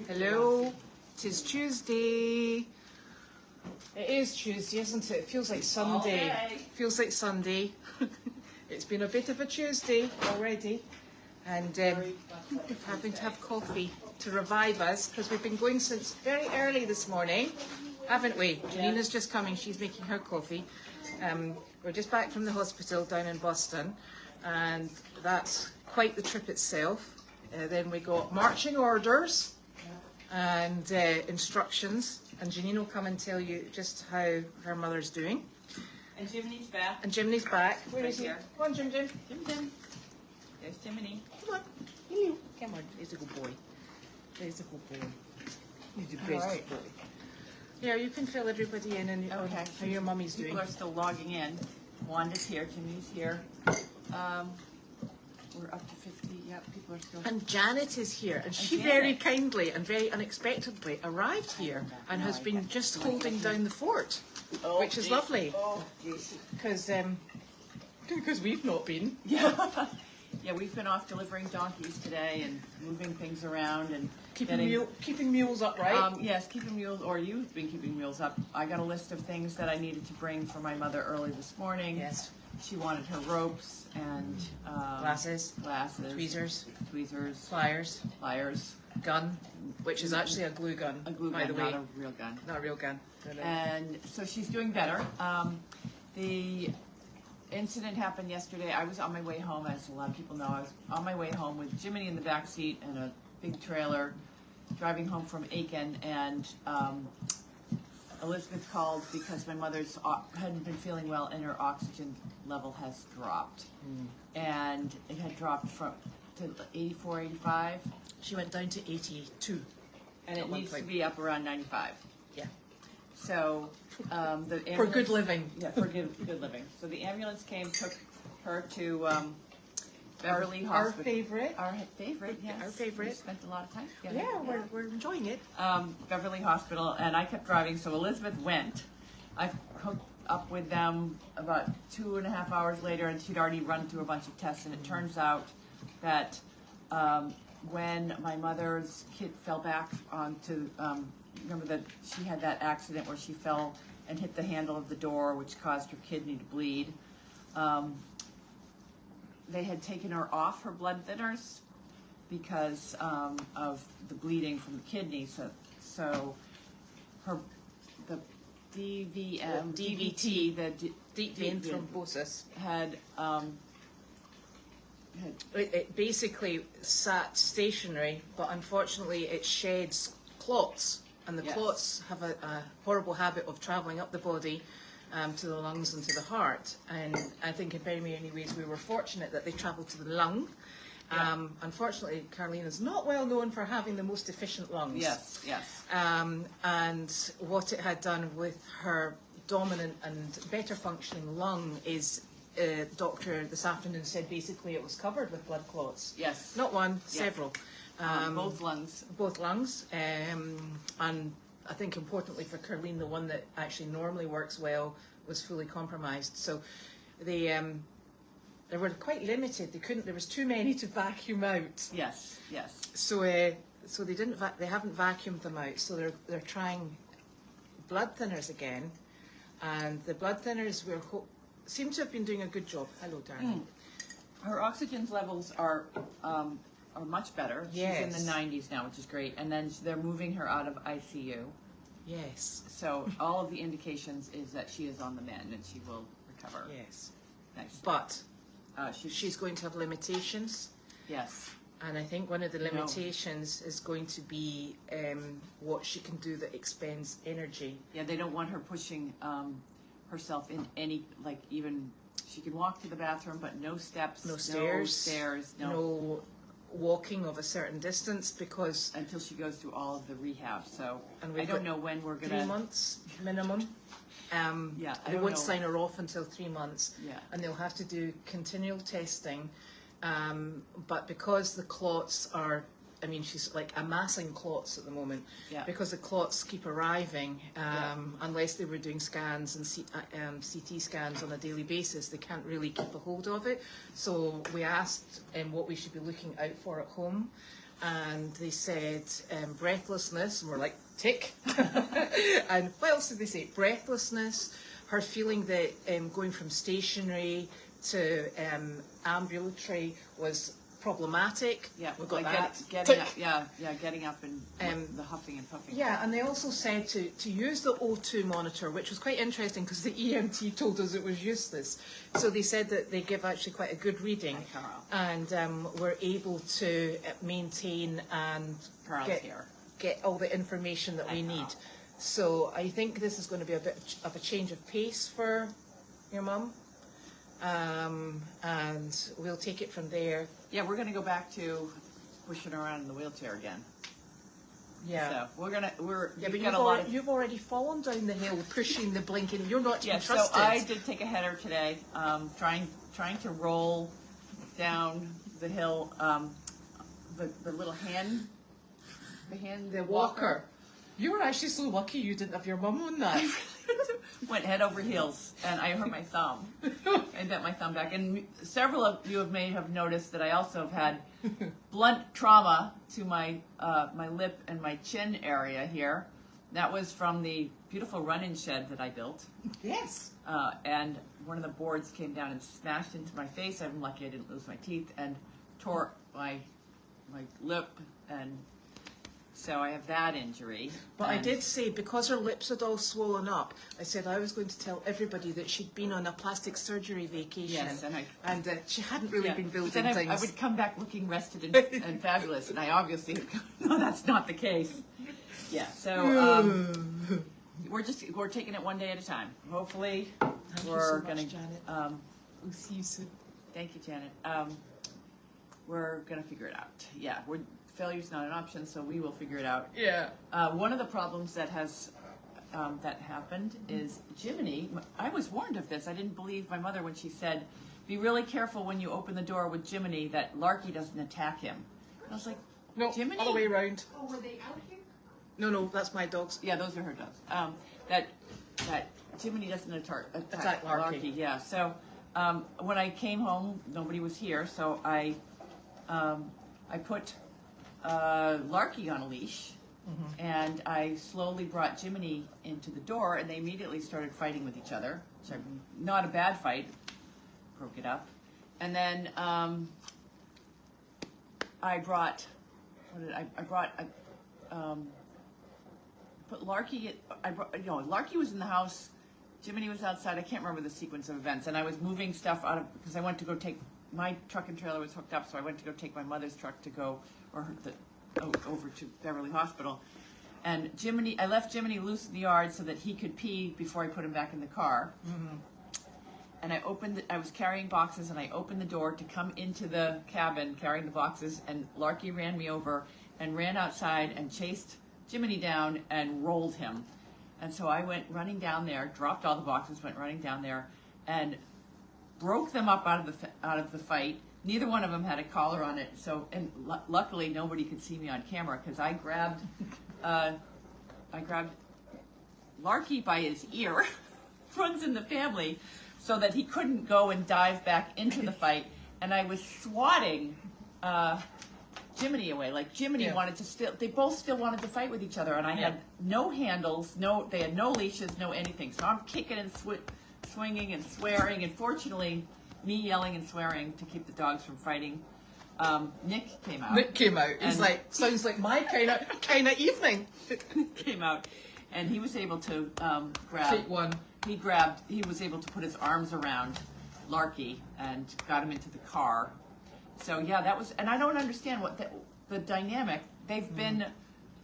Hello, it is Tuesday. It is Tuesday, isn't it? It feels like Sunday. Okay. Feels like Sunday. It's been a bit of a Tuesday already, and we're having to have coffee to revive us because we've been going since very early this morning, haven't we? Janine is just coming. She's making her coffee. We're just back from the hospital down in Boston, and that's quite the trip itself. Then we got marching orders and instructions, and Janine will come and tell you just how her mother's doing. And Jiminy's back. And Jiminy's back. Where is he? Here. Come on, Jim. Jim. There's Jiminy. Come on. Hello. Come on. He's a good boy. He's a good boy. He's the best right. boy. Yeah, you can fill everybody in and Okay. how your mummy's doing. People are still logging in. Wanda's here. Jimmy's here. We're up to 50. Yeah, people are still. And Janet is here, and she Janet. very kindly and very unexpectedly arrived here and has been just holding down the fort, which is lovely. Oh, geez. Because we've not been. Yeah. Yeah, we've been off delivering donkeys today and moving things around and Keeping mules upright. Yes, keeping mules, or you've been keeping mules up. I got a list of things that I needed to bring for my mother early this morning. Yes. She wanted her ropes and Glasses, tweezers, pliers, gun, which is actually a glue gun, a glue by gun, the way. not a real gun. Not a real gun. No. And so she's doing better. The incident happened yesterday. I was on my way home, as a lot of people know. I was on my way home with Jiminy in the back seat and a big trailer, driving home from Aiken, and Elizabeth called because my mother's hadn't been feeling well and her oxygen level has dropped. And it had dropped to 84, 85. She went down to 82. And it needs to be up around 95. Yeah. So the ambulance, For good living. Yeah, for good living. So the ambulance came, took her to Beverly Our Hospital. favorite. Our favorite, yes. Our favorite. We spent a lot of time together. Yeah, we're enjoying it. Beverly Hospital, and I kept driving, so Elizabeth went. I hooked up with them about 2.5 hours later, and she'd already run through a bunch of tests, and it turns out that when my mother's kid fell back onto, remember that she had that accident where she fell and hit the handle of the door, which caused her kidney to bleed. They had taken her off her blood thinners because of the bleeding from the kidney. So the DVT, the Deep vein thrombosis. had It basically sat stationary, but unfortunately it sheds clots, and the clots have a horrible habit of travelling up the body to the lungs and to the heart. And I think in very many ways we were fortunate that they travelled to the lung. Unfortunately, CARLENE is not well known for having the most efficient lungs. Yes. And what it had done with her dominant and better functioning lung is the doctor this afternoon said basically it was covered with blood clots. Yes. Not one, several. Both lungs. Both lungs. And I think importantly for CARLENE, the one that actually normally works well was fully compromised. So they were quite limited. There was too many to vacuum out. Yes. So they haven't vacuumed them out. So they're trying blood thinners again, and the blood thinners seem to have been doing a good job. Hello, darling. Her oxygen levels are much better. Yes. She's in the 90s now, which is great. And then they're moving her out of ICU. Yes. So all of the indications is that she is on the mend and she will recover. Yes. Nice. But she's going to have limitations. Yes. And I think one of the limitations is going to be what she can do that expends energy. Yeah, they don't want her pushing herself in any, like even, she can walk to the bathroom, but no steps, no stairs, no walking of a certain distance, because until she goes through all of the rehab. So and I don't know when we're going to... 3 months minimum. They won't sign her off until 3 months. Yeah. And they'll have to do continual testing. But because the clots are, I mean, she's like amassing clots at the moment. Yeah. Because the clots keep arriving, unless they were doing scans and CT scans on a daily basis, they can't really keep a hold of it. So we asked what we should be looking out for at home. and they said breathlessness, and we're like, tick. And what else did they say? Breathlessness, her feeling that going from stationary to ambulatory was problematic. Yeah, we've got like that. getting up, getting up and the huffing and puffing. Yeah, and they also said to use the O2 monitor, which was quite interesting because the EMT told us it was useless. So they said that they give actually quite a good reading, and we're able to maintain and get all the information that we need. So I think this is going to be a bit of a change of pace for your mum. And we'll take it from there. Yeah, we're going to go back to pushing around in the wheelchair again. Yeah. So you've already fallen down the hill pushing the blinking. You're not yeah, trusted. So I did take a header today, trying to roll down the hill, the little the walker. You were actually so lucky you didn't have your mum on that. Went head over heels, and I hurt my thumb. I bent my thumb back. And several of you may have noticed that I also have had blunt trauma to my my lip and my chin area here. That was from the beautiful run-in shed that I built. Yes. And one of the boards came down and smashed into my face. I'm lucky I didn't lose my teeth, and tore my lip, and so I have that injury. But I did say, because her lips had all swollen up, I said I was going to tell everybody that she'd been on a plastic surgery vacation. Yes, and she hadn't really been building things. I would come back looking rested and fabulous, and I obviously no, that's not the case. Yeah, so we're taking it one day at a time. Hopefully, we're gonna. We'll see you soon. Thank you, Janet. We're gonna figure it out. Yeah, failure's not an option, so we will figure it out. Yeah. One of the problems that has that happened is Jiminy. I was warned of this. I didn't believe my mother when she said, "Be really careful when you open the door with Jiminy that Larky doesn't attack him." And I was like, "No, Jiminy? All the way around." Oh, were they out here? No, that's my dogs. Yeah, those are her dogs. That Jiminy doesn't attack Larky. Yeah. So when I came home, nobody was here, so I put Larky on a leash, and I slowly brought Jiminy into the door, and they immediately started fighting with each other. So not a bad fight, broke it up, and then put Larky. Larky was in the house. Jiminy was outside. I can't remember the sequence of events, and I was moving stuff out of because I went to go take my truck and trailer was hooked up, so I went to go take my mother's truck to go over to Beverly Hospital. And I left Jiminy loose in the yard so that he could pee before I put him back in the car. And I was carrying boxes, and I opened the door to come into the cabin carrying the boxes, and Larky ran me over and ran outside and chased Jiminy down and rolled him. And so I went running down there, dropped all the boxes, went running down there, and broke them up out of the fight. Neither one of them had a collar on it, so luckily nobody could see me on camera because I grabbed Larky by his ear, runs in the family, so that he couldn't go and dive back into the fight, and I was swatting Jiminy away. Like Jiminy wanted to they both still wanted to fight with each other, and I had no handles, they had no leashes, no anything. So I'm kicking and swinging and swearing, and fortunately, me yelling and swearing to keep the dogs from fighting. Nick came out. He's like, sounds like my kind of evening. Came out, and he was able to grab. Take one. He was able to put his arms around Larky and got him into the car. So yeah, that was, and I don't understand what the dynamic. They've been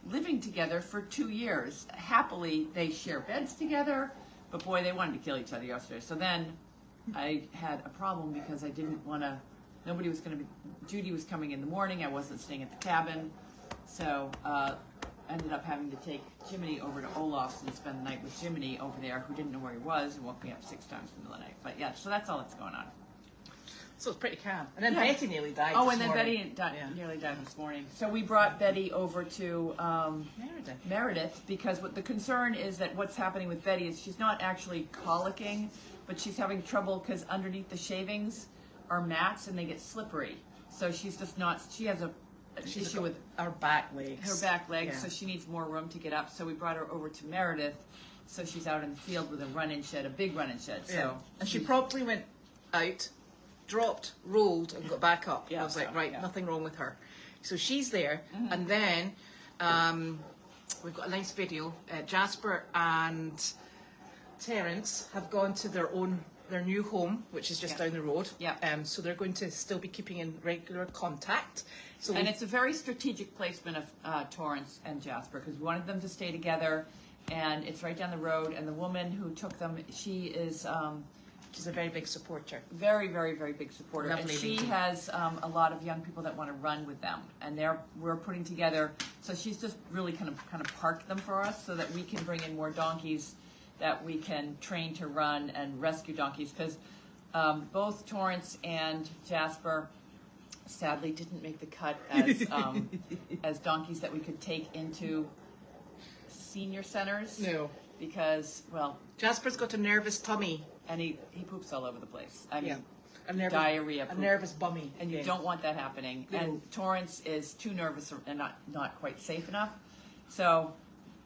living together for 2 years. Happily, they share beds together, but boy, they wanted to kill each other yesterday. So then I had a problem because I didn't want to, Judy was coming in the morning, I wasn't staying at the cabin, so ended up having to take Jiminy over to Olaf's and spend the night with Jiminy over there, who didn't know where he was, and woke me up 6 times in the middle of the night. But yeah, so that's all that's going on. So it's pretty calm. And then Betty nearly died Betty nearly died this morning. So we brought Betty over to Meredith because what the concern is that what's happening with Betty is she's not actually colicking, but she's having trouble because underneath the shavings are mats and they get slippery. So she's just not, she has a an She's issue with our back legs. her back legs, Yeah. so she needs more room to get up. So we brought her over to Meredith, so she's out in the field with a run-in shed, a big run-in shed. So Yeah. And she promptly went out, dropped, rolled, and got back up. Yeah, I was like, right, yeah. nothing wrong with her. So she's there, and then we've got a nice video. Jasper and Terence have gone to their new home, which is just Yeah. down the road. Yeah. So they're going to still be keeping in regular contact. So and it's a very strategic placement of Torrance and Jasper, because we wanted them to stay together, and it's right down the road. And the woman who took them, she is she's a very big supporter. very, very, very big supporter. Lovely and she lady. has a lot of young people that want to run with them, and we're putting together. So she's just really kind of parked them for us, so that we can bring in more donkeys that we can train to run and rescue donkeys, because both Torrance and Jasper sadly didn't make the cut as donkeys that we could take into senior centers. No. Because, well, Jasper's got a nervous tummy. and he poops all over the place. I mean, Yeah. A nervous, diarrhea a poop. nervous bummy. And you Yeah. don't want that happening. No. And Torrance is too nervous and not quite safe enough. So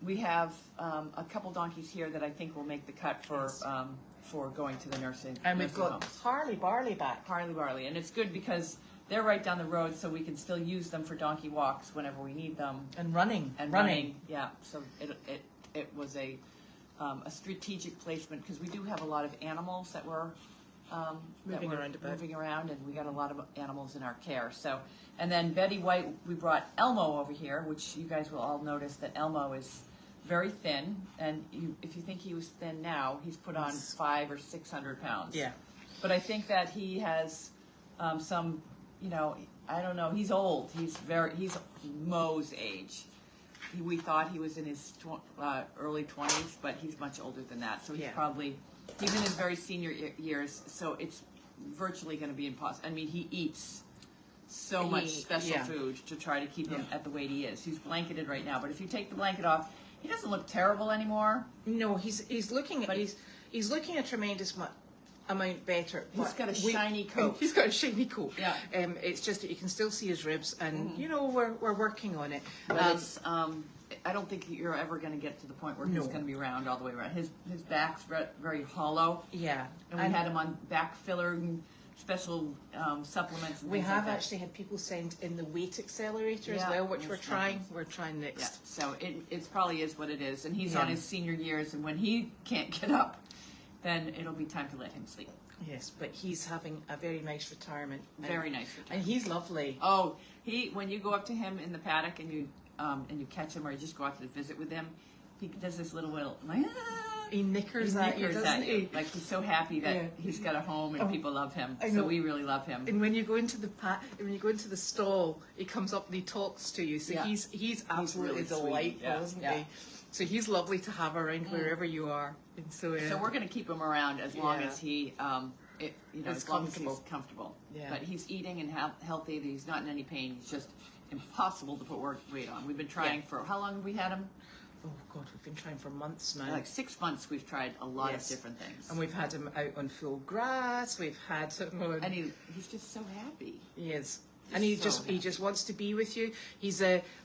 we have a couple donkeys here that I think will make the cut for going to the nursing And we've got homes. Harley Barley back. Harley Barley, and it's good because they're right down the road, so we can still use them for donkey walks whenever we need them. And running. And running, yeah. So it was a strategic placement, because we do have a lot of animals that were Moving around about. moving around, and we got a lot of animals in our care. So, and then Betty White, we brought Elmo over here, which you guys will all notice that Elmo is very thin, and if you think he was thin now, he's put on 500 or 600 pounds. Yeah. But I think that he has some, I don't know. He's old. He's Mo's age. We thought he was in his early 20s, but he's much older than that. So he's he's in his very senior years. So it's virtually going to be impossible. I mean, he eats so much special food to try to keep him at the weight he is. He's blanketed right now, but if you take the blanket off, he doesn't look terrible anymore. No, he's looking a tremendous amount better. He's got a shiny coat. He's got a shiny coat. Yeah. It's just that you can still see his ribs, and we're working on it. But it's I don't think you're ever going to get to the point where he's going to be round all the way around. His back's very hollow. Yeah. And we had him on back filler and special supplements. And we things have like that. actually had people send in the weight accelerator as Yeah, well, which those we're trying. things. We're trying Yeah, next. so it probably is what it is. And he's Yeah. on his senior years, and when he can't get up, then it'll be time to let him sleep. Yes, but he's having a very nice retirement. Very nice return. And he's lovely. Oh, when you go up to him in the paddock and you catch him, or you just go out to visit with him, he does this little He knickers at you, doesn't he? Like, he's so happy that he's got a home and people love him. I So know. we really love him. And when you go into the stall, he comes up and he talks to you. So he's absolutely really sweet. delightful, Yeah, isn't yeah. he? So he's lovely to have around wherever you are. And so we're going to keep him around as long as he, It's as long as comfortable. he's comfortable. Yeah. But he's eating and healthy. He's not in any pain. He's just impossible to put weight on. We've been trying for how long have we had him? oh God, we've been trying for months now. Like 6 months. We've tried a lot Yes. of different things. And we've had him out on full grass. We've had him on. And he's just so happy. He is. And he so just wants to be with you.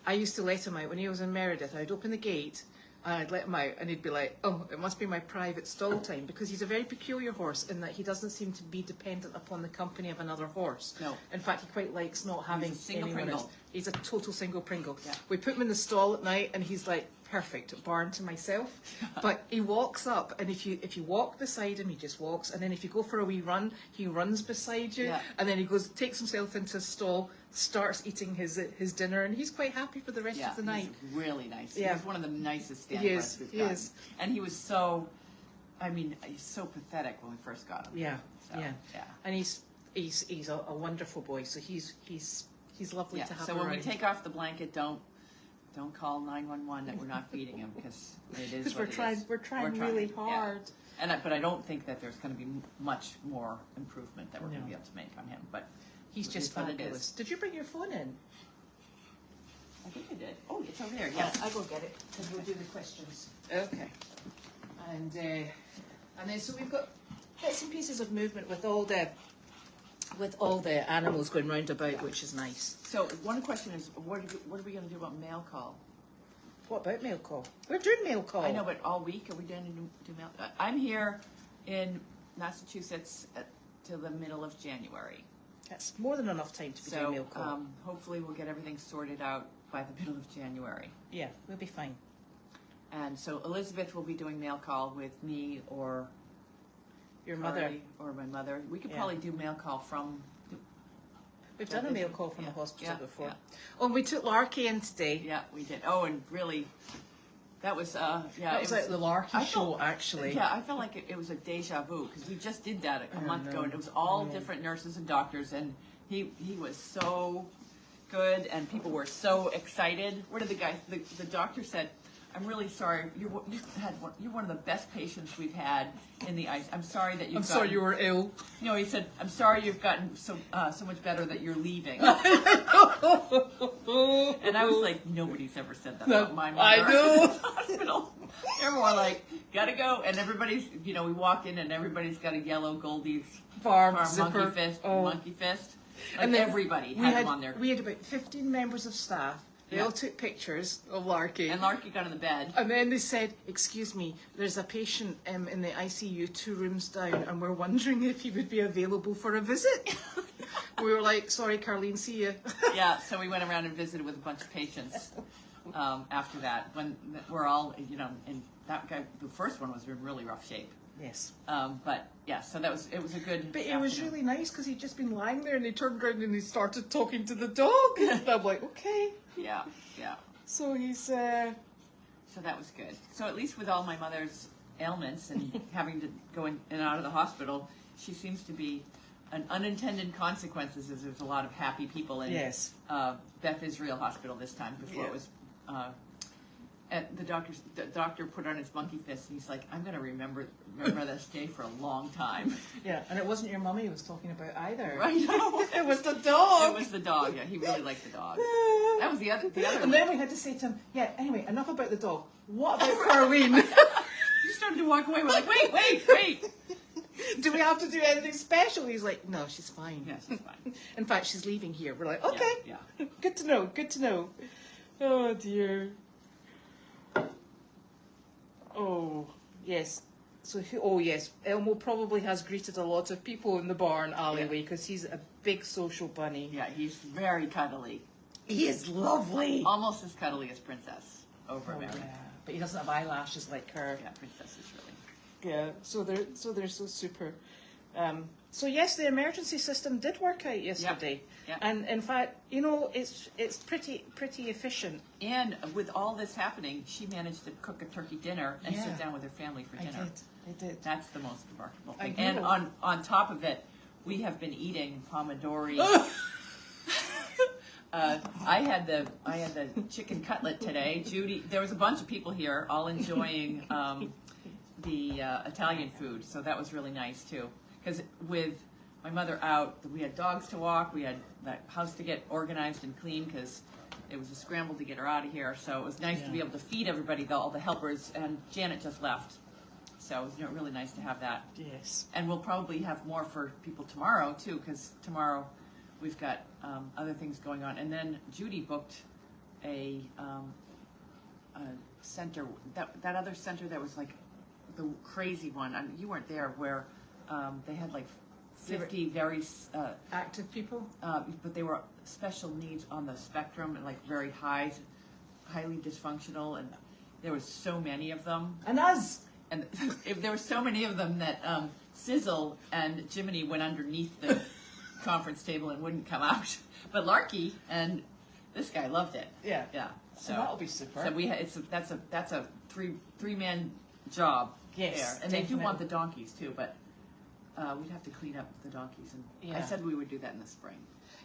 I used to let him out when he was in Meredith. I'd open the gate and I'd let him out, and he'd be like, oh, it must be my private stall time, because he's a very peculiar horse in that he doesn't seem to be dependent upon the company of another horse. No. In fact, he quite likes not having a single anyone Pringle. else. He's a total single Pringle. Yeah. We put him in the stall at night and he's like, perfect, barn to myself. But he walks up, and if you walk beside him, he just walks, and then if you go for a wee run, he runs beside you, Yeah. and then he takes himself into his stall, starts eating his dinner, and he's quite happy for the rest of the night. He's really nice. Yeah. He's one of the nicest He standbys is, we've he gotten. is. And he was he's so pathetic when we first got him. Yeah, So, yeah, yeah. and he's a wonderful boy. So he's lovely Yeah. to have So when around. we take off the blanket, don't call 911 that we're not feeding him, because it is because what we're trying really hard. Yeah. But I don't think that there's going to be much more improvement that we're going to No. be able to make on him. But He's it just is what it fabulous. is. Did you bring your phone in? I think I did. Oh, it's over there. Yes. I'll go get it, because we'll do the questions. Okay. And then so we've got bits and pieces of movement with all the with all the animals going round about, which is nice. So one question is, what are we going to do about mail call? What about mail call? We're doing mail call. I know, but all week, are we going to do mail? I'm here in Massachusetts till the middle of January. That's more than enough time to be doing mail call. So hopefully we'll get everything sorted out by the middle of January. Yeah, we'll be fine. And so Elizabeth will be doing mail call with me or Your mother. Carly or my mother. We could probably do mail call from. We've done a mail call from the hospital yeah, before. yeah. Oh, and we took Larky in today. Yeah, we did. Oh, and really, that was That was like the Larky show, actually. Yeah, I felt like it was a deja vu because we just did that a month ago, and it was all different nurses and doctors, and he was so good, and people were so excited. What did the doctor said? I'm really sorry. You're one of the best patients we've had in the ICU. I'm sorry that you've. sorry you were ill. No, he said, I'm sorry you've gotten so much better that you're leaving. And I was like, nobody's ever said that about my mother. I know. At the hospital. Everyone like, gotta go, and everybody's, we walk in and everybody's got a yellow Goldy's Farm monkey fist, monkey fist. Like and then everybody had them on there. We had about 15 members of staff. They all took pictures of Larky. And Larky got in the bed. And then they said, excuse me, there's a patient in the ICU 2 rooms down, and we're wondering if he would be available for a visit. We were like, sorry, Carlene, see you. Yeah, so we went around and visited with a bunch of patients after that. When we're all, and that guy, the first one was in really rough shape. Yes. But yeah, so it was a good. But it was really nice because he'd just been lying there and he turned around and he started talking to the dog. And I'm like, okay. Yeah. So he's. So that was good. So at least with all my mother's ailments and having to go in and out of the hospital, she seems to be an unintended consequences is there's a lot of happy people in Beth Israel Hospital this time before it was. And the doctor put on his monkey fist, and he's like, "I'm going to remember this day for a long time." Yeah, and it wasn't your mummy he was talking about either. Right? It was the dog. It was the dog. Yeah, he really liked the dog. That was the other. And then we had to say to him, "Yeah, anyway, enough about the dog. What about Carlene?" He started to walk away. We're like, "Wait! Do we have to do anything special?" He's like, "No, she's fine. Yeah, she's fine. In fact, she's leaving here." We're like, "Okay, yeah. Good to know. Good to know." Oh dear. Oh, yes. So, yes, Elmo probably has greeted a lot of people in the barn alleyway because he's a big social bunny. Yeah, he's very cuddly. He is lovely. Almost as cuddly as Princess over there. Yeah, but he doesn't have eyelashes like her. Yeah, Princess is really. Yeah, so they're so super. So yes, the emergency system did work out yesterday. Yeah. And in fact, it's pretty efficient. And with all this happening, she managed to cook a turkey dinner and sit down with her family for dinner. I did. That's the most remarkable thing. I know. And on top of it, we have been eating pomodori. I had the chicken cutlet today. Judy, there was a bunch of people here, all enjoying the Italian food, so that was really nice too. Because with my mother out, we had dogs to walk, we had the house to get organized and clean because it was a scramble to get her out of here. So it was nice to be able to feed everybody, all the helpers, and Janet just left. So it was really nice to have that. Yes. And we'll probably have more for people tomorrow too, because tomorrow we've got other things going on. And then Judy booked a center, that other center that was like the crazy one. I mean, you weren't there, where they had like 50 very active people, but they were special needs on the spectrum and like very highly dysfunctional, and there was so many of them. And us. And if there were so many of them that Sizzle and Jiminy went underneath the conference table and wouldn't come out, but Larky and this guy loved it. Yeah. So that'll be super. So that's a three-man job. Yes, there. And they do want the donkeys too, but we'd have to clean up the donkeys. And I said we would do that in the spring.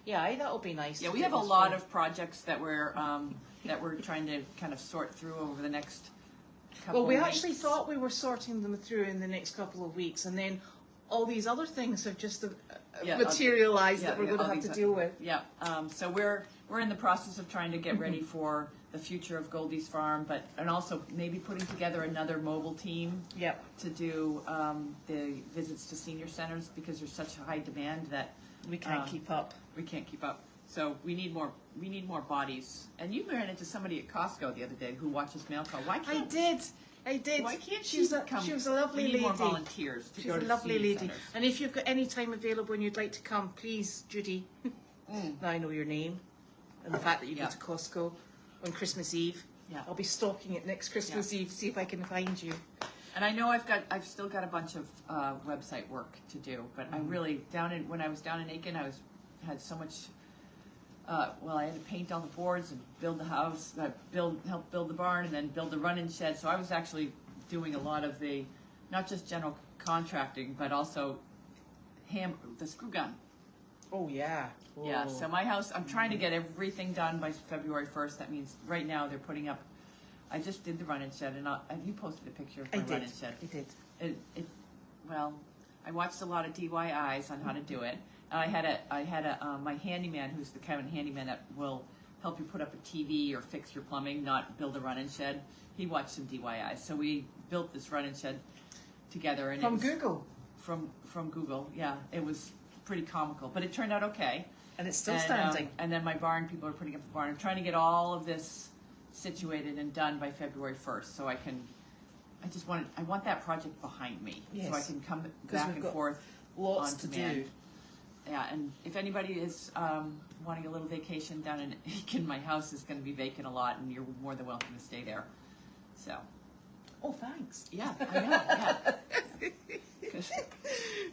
Yeah, that'll be nice. Yeah, we have a lot of projects that we're trying to kind of sort through over the next couple Well, we of actually weeks. thought we were sorting them through in the next couple of weeks, and then all these other things have just materialized that we're going to have to deal with. Yeah. So we're in the process of trying to get ready for the future of Goldy's farm, and also maybe putting together another mobile team to do the visits to senior centers, because there's such a high demand that We can't keep up. We can't keep up. So we need more bodies. And you ran into somebody at Costco the other day who watches mail call. Why can't I did. Why can't she come? She was a lovely we need lady. More volunteers. She's a lovely lady. And if you've got any time available and you'd like to come, please, Judy. Now I know your name, and the fact that you go to Costco on Christmas Eve. Yeah. I'll be stalking it next Christmas Eve, see if I can find you. And I know I've still got a bunch of website work to do, but I really when I was down in Aiken, had so much. Well, I had to paint all the boards and build the house, help build the barn, and then build the run-in shed. So I was actually doing a lot of the, not just general contracting, but also the screw gun. Oh yeah. Whoa. Yeah. So my house, I'm trying to get everything done by February 1st. That means right now they're putting up. I just did the run-in shed, and you posted a picture of my run-in shed. I did. Well, I watched a lot of DIYs on how to do it. I had my handyman, who's the kind of handyman that will help you put up a TV or fix your plumbing, not build a run-in shed. He watched some DIYs, so we built this run-in shed together. And from Google. From Google, yeah. It was pretty comical, but it turned out okay. And it's still standing. And then my barn, people are putting up the barn. I'm trying to get all of this situated and done by February 1st, so I want that project behind me, so I can come back and forth. Lots to do. Yeah, and if anybody is wanting a little vacation down in Aiken, my house is going to be vacant a lot, and you're more than welcome to stay there. So. Oh, thanks. Yeah, I know. Yeah.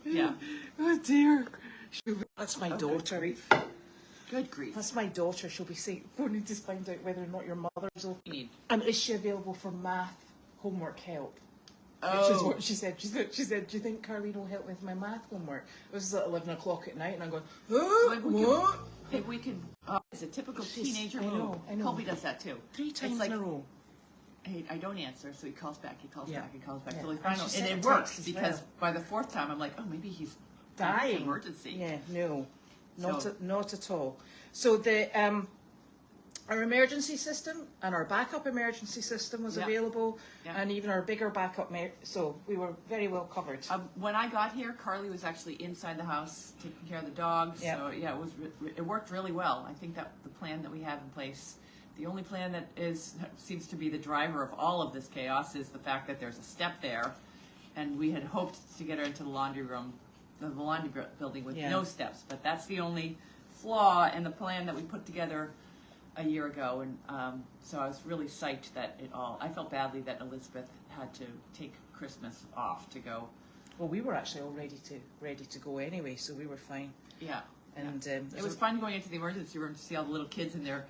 Yeah. Oh dear. That's my daughter. Good grief. That's my daughter. She'll be phoning to find out whether or not your mother's okay. Need. And is she available for math homework help? Oh. Which is what she said. She said, do you think Carlene will help with my math homework? It was at 11 o'clock at night, and I'm going, what? If we can, it's a typical teenager move. I know. Colby does that too. 3 times in a row. Hey, I don't answer, so he calls back, he calls back. Yeah. So we find out, and it works because by the 4th time, I'm like, oh, maybe he's dying. Emergency. Yeah, no, not at all. So the our emergency system and our backup emergency system was available, and even our bigger backup. So we were very well covered. When I got here, Carly was actually inside the house taking care of the dogs. Yeah. So yeah, it worked really well. I think that the plan that we have in place. The only plan that seems to be the driver of all of this chaos is the fact that there's a step there, and we had hoped to get her into the laundry room, the laundry building with no steps. But that's the only flaw in the plan that we put together a year ago, and so I was really psyched that I felt badly that Elizabeth had to take Christmas off to go. Well, we were actually all ready to go anyway, so we were fine. Yeah, and it was fun going into the emergency room to see all the little kids in their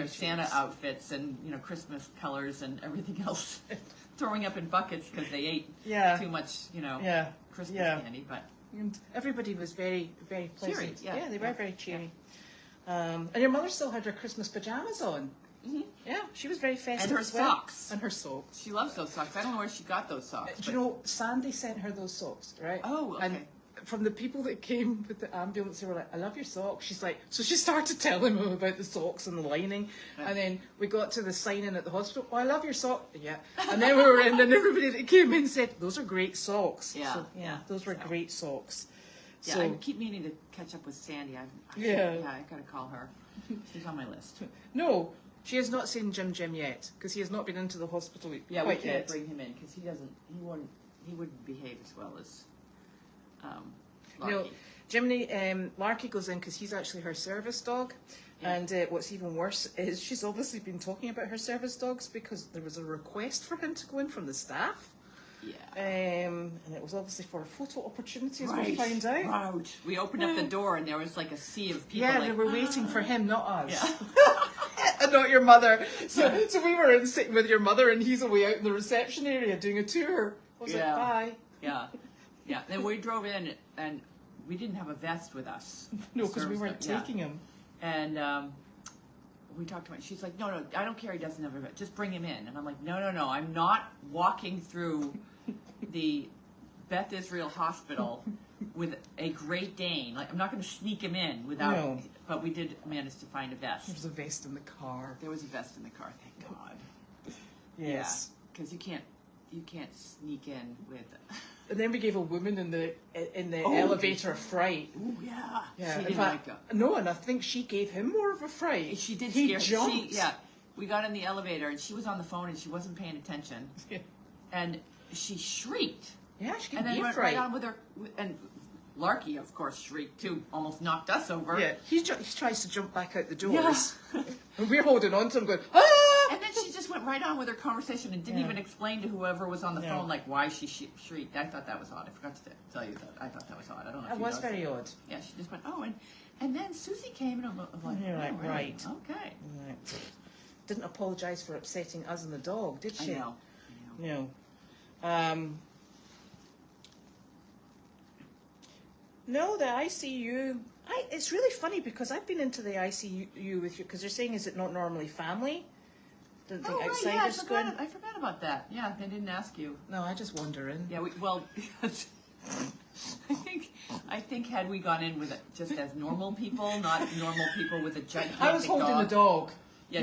Santa outfits and Christmas colors and everything else, throwing up in buckets because they ate too much Christmas candy. But and everybody was very, very pleasant. Cheery, they were very cheery. And your mother still had her Christmas pajamas on. Mm-hmm. Yeah, she was very festive. And her socks. And her socks. She loves those socks. I don't know where she got those socks. Do you know, Sandy sent her those socks, right? Oh, okay. And from the people that came with the ambulance, they were like, I love your socks. She's like, so she started telling them about the socks and the lining. Yeah. And then we got to the sign-in at the hospital. Oh, I love your socks. Yeah. And then we were in, and everybody that came in said, those are great socks. Yeah. So, those were great socks. Yeah, so, I keep meaning to catch up with Sandy. I got to call her. She's on my list. No, she has not seen Jim yet, because he has not been into the hospital quite yet. We can't bring him in, because he wouldn't behave as well as Larky. No, Jiminy, Larky goes in because he's actually her service dog. Yeah. And what's even worse is she's obviously been talking about her service dogs because there was a request for him to go in from the staff. Yeah. And it was obviously for a photo opportunity, as we found out. Right. We opened up the door and there was like a sea of people. Yeah, they were waiting for him, not us. Yeah. And not your mother. So we were in sitting with your mother and he's away out in the reception area doing a tour. I was like, bye. Yeah. Yeah. Then we drove in and we didn't have a vest with us. No, because we weren't taking him. And we talked to him. She's like, no, I don't care. He doesn't have a vest. Just bring him in. And I'm like, no. I'm not walking through the Beth Israel Hospital with a Great Dane. Like, I'm not going to sneak him in without. No. But we did manage to find a vest. There was a vest in the car. There was a vest in the car. Thank God. Yes. Because you can't sneak in with And then we gave a woman in the elevator a fright. Oh yeah. Yeah. She In didn't fact, like no, and I think she gave him more of a fright. She did He scare. jumped. Yeah. We got in the elevator and she was on the phone and she wasn't paying attention. Yeah. And she shrieked. Yeah, she And can then be went fright. right on with her. And Larky, of course, shrieked too. Almost knocked us over. Yeah, he tries to jump back out the doors. Yeah. And we're holding on to him going, ah! And then she just went right on with her conversation and didn't Yeah. even explain to whoever was on the Yeah. phone like why she shrieked. I thought that was odd. I forgot to tell you that. I thought that was odd. I don't know. If It you was noticed. very odd. Yeah, she just went, oh, and then Susie came and I'm like, You're like, oh, really? right. Okay. Right. Didn't apologise for upsetting us and the dog, did she? I know. No. No, the ICU. It's really funny because I've been into the ICU with you because you're saying, is it not normally family? Didn't think Oh, right, yeah, outsiders go in? I forgot about that. Yeah, they didn't ask you. No, I just wander in. Yeah, well, I think had we gone in with it just as normal people, not normal people with a gigantic I was holding dog. the dog. Yeah,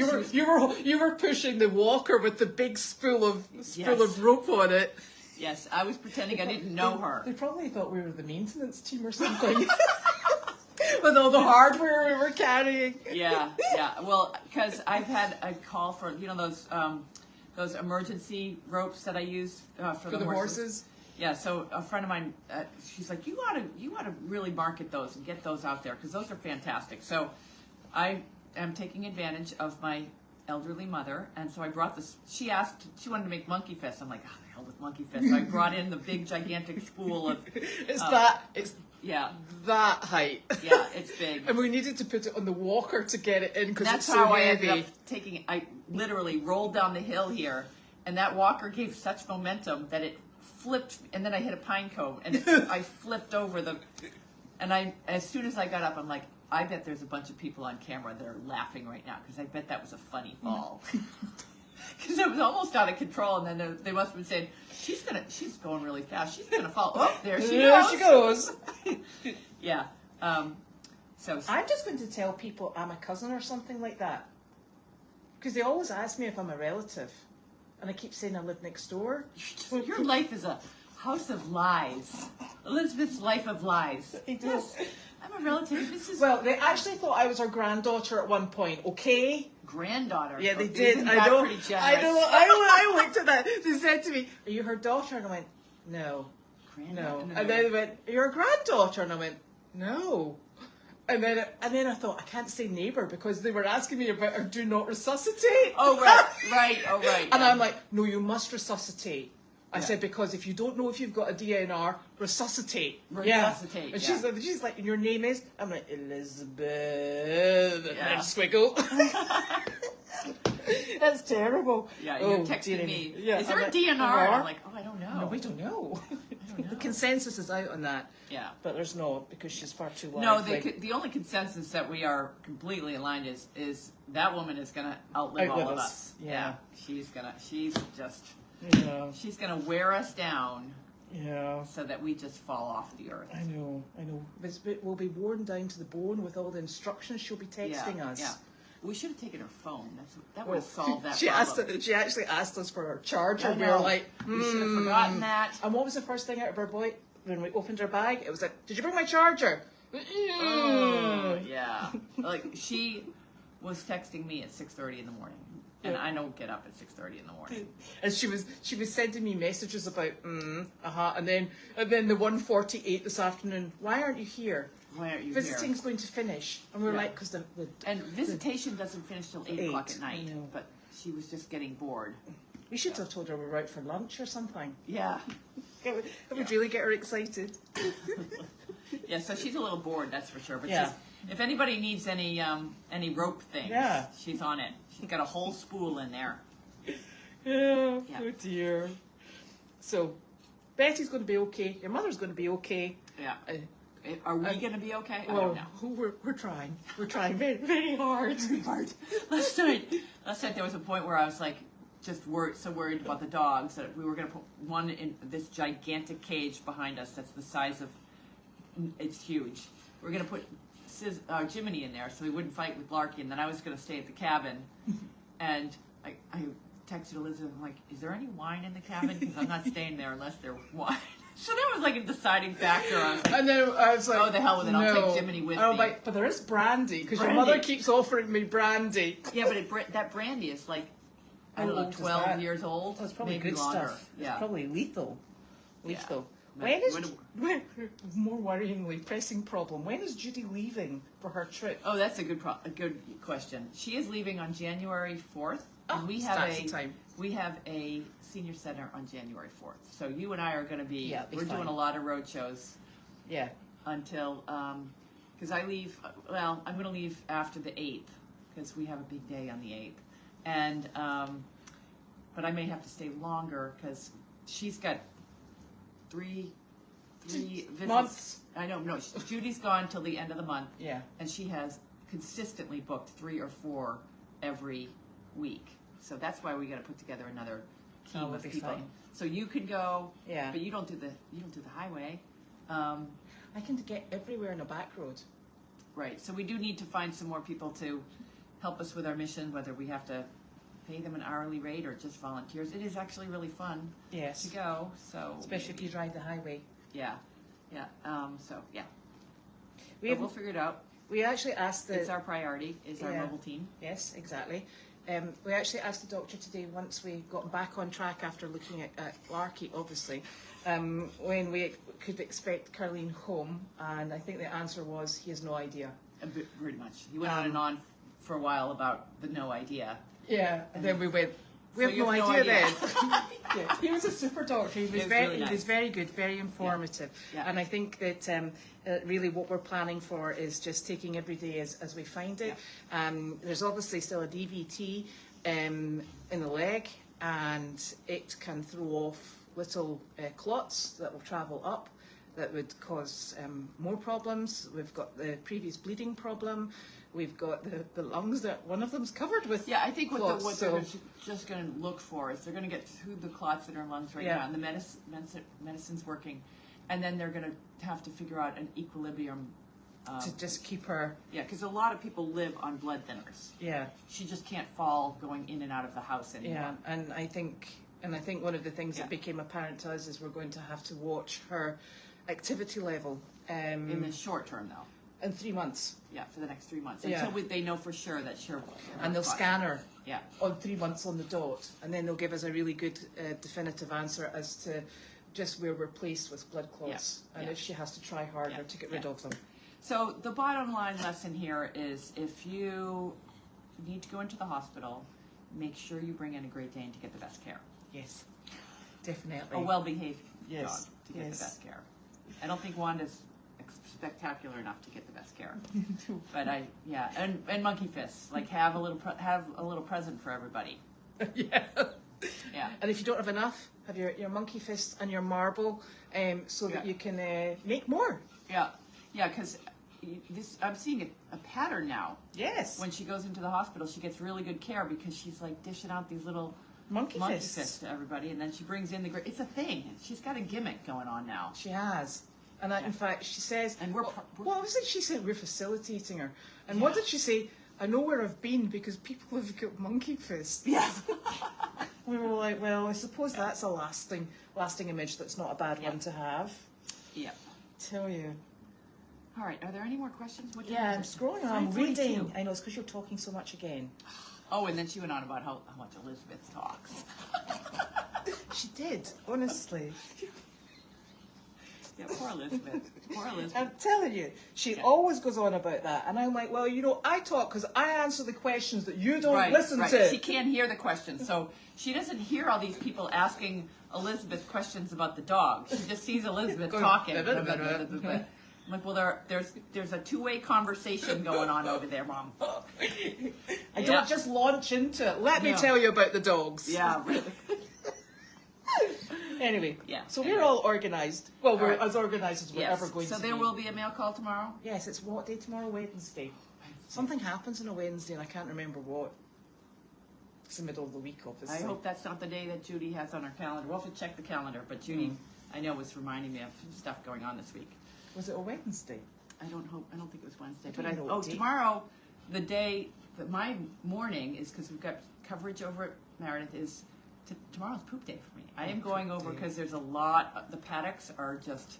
you were pushing the walker with the big spool of rope on it. Yes, I was pretending I didn't know her. They probably thought we were the maintenance team or something. With all the hardware we were carrying. Yeah. Well, because I've had a call for those emergency ropes that I use for the horses. Yeah. So a friend of mine, she's like, you ought to really market those and get those out there because those are fantastic. So I am taking advantage of my elderly mother, and so I brought this. She wanted to make monkey fists. I'm like, oh, the hell with monkey fists. So I brought in the big gigantic spool of. It's that height. Yeah, it's big. And we needed to put it on the walker to get it in because it's That's so how heavy. I ended up taking it. I literally rolled down the hill here, and that walker gave such momentum that it flipped, and then I hit a pine cone, and I flipped over and as soon as I got up, I'm like, I bet there's a bunch of people on camera that are laughing right now, because I bet that was a funny fall. Because it was almost out of control, and then they must have been saying, she's going really fast, she's gonna fall. Oh, there she goes. Yeah. So I'm just going to tell people I'm a cousin or something like that. Because they always ask me if I'm a relative. And I keep saying I live next door. Your life is a house of lies. Elizabeth's life of lies. Yes, I'm a relative. This is Well, they actually thought I was her granddaughter at one point, okay? granddaughter. Yeah, they Isn't did. that I know. pretty generous? I know. I looked at that. They said to me, "Are you her daughter?" And I went, "No, no." And then they went, "You're a granddaughter," and I went, "No." And then I thought I can't say neighbour because they were asking me about her do not resuscitate. Oh right. And I'm like, "No, you must resuscitate." I said, because if you don't know if you've got a DNR, resuscitate. Resuscitate, Yeah. And yeah. she's like, your name is? I'm like, Elizabeth. And then squiggle. That's terrible. Yeah, you're texting me. Yeah, is there I'm a like, DNR? And I'm like, oh, I don't know. No, we don't know. I don't know. The consensus is out on that. Yeah. But there's not, because she's far too No, lively. the only consensus that we are completely aligned is that woman is going to outlive all of us. Yeah. She's Yeah. gonna wear us down. Yeah. So that we just fall off the earth. I know. We'll be worn down to the bone with all the instructions she'll be texting us. Yeah. We should have taken her phone. That would have solved that she problem. She actually asked us for her charger. I We were know. like, We should have forgotten that. And what was the first thing out of her boy when we opened her bag? It was like, "Did you bring my charger?" Oh, yeah. Like, she was texting me at 6:30 in the morning. And I don't get up at 6:30 in the morning. And she was sending me messages about and then the 1:48 this afternoon. Why aren't you here? Why aren't you Visiting's going to finish, and we're like, because and visitation doesn't finish till 8 o'clock at night. I know. But she was just getting bored. We should have told her we're out for lunch or something. Yeah. It would really get her excited. Yeah. So she's a little bored, that's for sure. But Yeah. if anybody needs any rope things, she's on it. She's got a whole spool in there. Yeah. Oh dear. So, Betty's going to be okay. Your mother's going to be okay. Yeah. Are we going to be okay? I Well, don't know. we're trying. We're trying very, very hard. Very hard. Last night there was a point where I was like, just so worried about the dogs that we were going to put one in this gigantic cage behind us that's the size of, it's huge. We're going to put Jiminy in there so he wouldn't fight with Larky, and then I was going to stay at the cabin. And I texted Elizabeth, I'm like, is there any wine in the cabin? Because I'm not staying there unless there's wine. So that was like a deciding factor. I was like, And then I was like, oh, the hell with it. I'll no. take Jiminy with And I'm me. like, but there is brandy, because your Brandy. mother keeps offering me brandy. Yeah, but that brandy is like, I don't How know, old is 12 that? years old. That's probably maybe good longer. stuff. Yeah. It's probably lethal. Yeah. Lethal. But When is, when- more worryingly, pressing problem, when is Judy leaving for her trip? Oh, that's a good question. She is leaving on January 4th, and Oh, we so have that's the time. we have a senior center on January 4th. So you and I are going to be, Yeah, it'll be we're doing fine. a lot of road shows Yeah. until because I leave. Well, I'm going to leave after the 8th because we have a big day on the 8th, and but I may have to stay longer because she's got three visits. Months. I know. No, Judy's gone till the end of the month. Yeah. And she has consistently booked 3 or 4 every week. So that's why we got to put together another team Oh, of that'd be people. fine. So you could go, Yeah. but you don't do the highway, I can get everywhere in a back road. right? So we do need to find some more people to help us with our mission, whether we have to pay them an hourly rate or just volunteers. It is actually really fun Yes. to go. So Especially if you drive the highway. yeah, yeah. So yeah, We, but we'll figure it out. we actually asked the... It's our priority. Is our Yeah. mobile team. Yes, exactly. We actually asked the doctor today, once we got back on track after looking at Larky, obviously, when we could expect Carlene home, and I think the answer was he has no idea. Pretty much. He went on and on for a while about the no idea. Yeah, and then we went, we So have you no have no idea idea. then. Yeah, he was a super doctor. He was He was very, really he was nice. very good, very informative. Yeah. And I think that really what we're planning for is just taking every day as we find it. There's obviously still a DVT in the leg, and it can throw off little clots that will travel up that would cause more problems. We've got the previous bleeding problem. We've got the lungs that one of them's covered with Yeah, I think what clots. they're just going to look for is they're going to get through the clots in our lungs right Yeah. now, and the medicine's working, and then they're going to have to figure out an equilibrium. to just keep her. Yeah, because a lot of people live on blood thinners. Yeah, She just can't fall going in and out of the house anymore. yeah, and I think one of the things Yeah. that became apparent to us is we're going to have to watch her activity level In the short term, though. in 3 months, Yeah, for the next 3 months. Yeah. Until they know for sure that and they'll scan her Yeah. on 3 months on the dot, and then they'll give us a really good definitive answer as to just where we're placed with blood clots, Yeah, and yeah. if she has to try harder Yeah, to get rid yeah. of them. So the bottom line lesson here is if you need to go into the hospital, make sure you bring in a Great Dane to get the best care. Yes, definitely. A well-behaved Yes, dog to get yes. the best care. I don't think Wanda's spectacular enough to get the best care, but and monkey fists, like have a little present for everybody. Yeah. Yeah. And if you don't have enough, have your monkey fist and your marble, so that Yeah. you can make more. Yeah, yeah, because I'm seeing a pattern now. Yes. When she goes into the hospital, she gets really good care because she's like dishing out these little monkey monkey fists. fists to everybody, and then she brings in it's a thing. She's got a gimmick going on now. She has. And in fact, she says, And what was it she said? We're facilitating her. And what did she say? I know where I've been because people have got monkey fists. Yeah. We were like, well, I suppose that's a lasting image. That's not a bad one to have. Yep. Tell you. All right. Are there any more questions? What time Yeah, is I'm it? scrolling. I'm 5:42. reading. I know it's because you're talking so much again. Oh, and then she went on about how much Elizabeth talks. She did, honestly. Yeah, poor Elizabeth. Poor Elizabeth. I'm telling you, she Yeah. always goes on about that. And I'm like, well, I talk because I answer the questions that you don't listen to. She can't hear the questions, so she doesn't hear all these people asking Elizabeth questions about the dog. She just sees Elizabeth Going, talking. blah, blah, blah, blah, blah. I'm like, well, there's a two-way conversation going on over there, Mom. I don't just launch into it. Let me tell you about the dogs. Yeah, really. Anyway, Yeah, so anyway. we're all organised. Well, we're right. as organised as we're Yes. ever going So to there be. will be a mail call tomorrow. Yes, it's what day tomorrow? Wednesday. Something happens on a Wednesday and I can't remember what. It's the middle of the week, obviously. I hope that's not the day that Judy has on her calendar. We'll have to check the calendar, but Judy, I know, was reminding me of stuff going on this week. Was it a Wednesday? I don't think it was Wednesday, I but don't know what day. tomorrow, the day that my morning is because we've got coverage over at Meredith is tomorrow's poop day for me. I am going over because there's a lot. The paddocks are just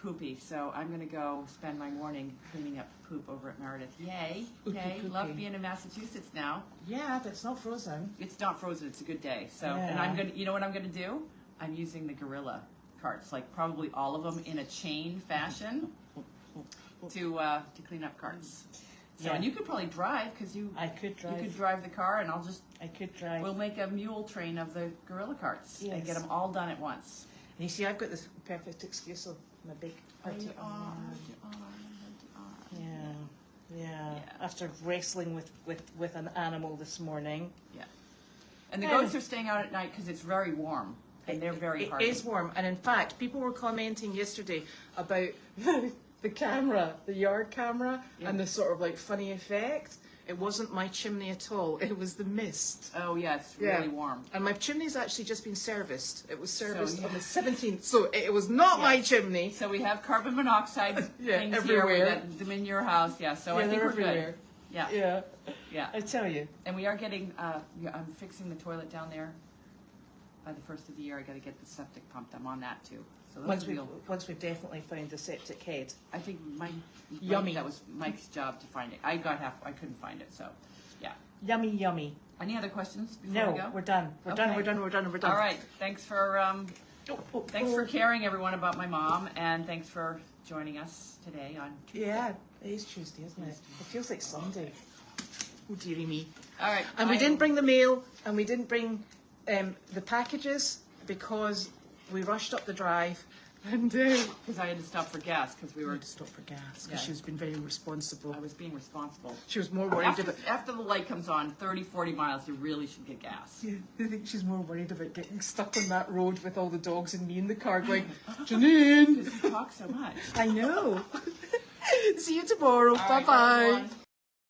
poopy. So I'm gonna go spend my morning cleaning up poop over at Meredith. Yay! Okay, love being in Massachusetts now. Yeah, but it's not frozen. It's not frozen. It's a good day. So, and I'm gonna. You know what I'm gonna do? I'm using the gorilla carts, like probably all of them in a chain fashion, to clean up carts. So, and you could probably drive because I could drive. You could drive the car, and I could drive. We'll make a mule train of the gorilla carts and get them all done at once. And you see, I've got this perfect excuse of my big party. Yeah. After wrestling with an animal this morning. Yeah. And the goats are staying out at night because it's very warm. And they're very hardy. It is warm. And in fact, people were commenting yesterday about the camera, the yard camera, and the sort of like funny effect. It wasn't my chimney at all. It was the mist. Oh, yeah, it's really warm. And my chimney's actually just been serviced. It was serviced on the 17th, so it was not my chimney. So we have carbon monoxide things everywhere. Here. We got them in your house, so I think we're everywhere. Good. Yeah. I tell you. And we are getting, I'm fixing the toilet down there. By the first of the year, I got to get the septic pumped. I'm on that too. So once we've definitely found the septic head. I think Yummy. That was Mike's job to find it. I couldn't find it, so yeah. Yummy. Any other questions before we go? We're done. We're done. All right. Thanks for caring, everyone, about my mom, and thanks for joining us today on Tuesday. Yeah, it is Tuesday, isn't it? It feels like Sunday. Oh dearie me. All right. And we didn't bring the mail, and we didn't bring the packages because we rushed up the drive, and because I had to stop for gas because we were to stop for gas because she's been very responsible. I was being responsible. She was more worried after the light comes on 30-40 miles, you really should get gas. Yeah, I think she's more worried about getting stuck on that road with all the dogs and me in the car going, Janine. Because you talk so much. I know. See you tomorrow. Bye bye.